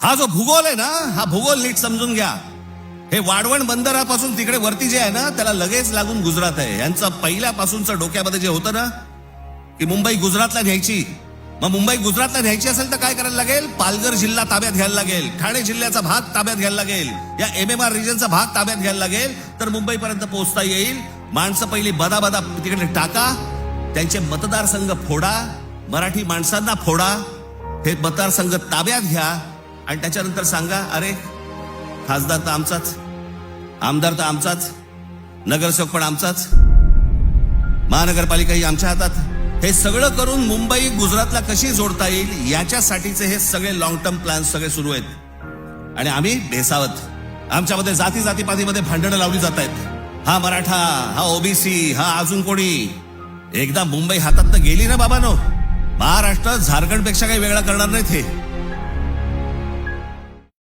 हा जो भूगोल आहे ना, हा भूगोल नीट समजून घ्या. हे वाढवण बंदरापासून तिकडे वरती जे आहे ना, त्याला लगेच लागून गुजरात आहे. यांचं पहिल्यापासूनच डोक्यामध्ये जे होतं ना की मुंबई गुजरातला न्यायची, मग मुंबई गुजरातला न्यायची असेल तर काय करायला लागेल? पालघर जिल्हा ताब्यात घ्यायला लागेल, ठाणे जिल्ह्याचा भाग ताब्यात घ्यायला लागेल, या MMR रिजनचा भाग ताब्यात घ्यायला लागेल, तर मुंबईपर्यंत पोहोचता येईल. माणसं पहिली बदा तिकडे टाका, त्यांचे मतदारसंघ फोडा, मराठी माणसांना फोडा, हे मतदारसंघ ताब्यात घ्या आणि त्याच्यानंतर सांगा, अरे खासदार तर आमचाच, आमदार तर आमचाच, नगरसेवक पण आमचाच, महानगरपालिकाही आमच्या हातात. हे सगळं करून मुंबई गुजरातला कशी जोडता येईल याच्यासाठीचे हे सगळे लॉंग टर्म प्लॅन सगळे सुरू आहेत. आणि आम्ही भेसावत, आमच्यामध्ये जातीपातीमध्ये भांडणं लावली जात आहेत. हा मराठा, हा OBC, हा अजून कोणी. एकदा मुंबई हातात तर गेली ना बाबांनो, महाराष्ट्र झारखंड पेक्षा काही वेगळा करणार नाहीत हे.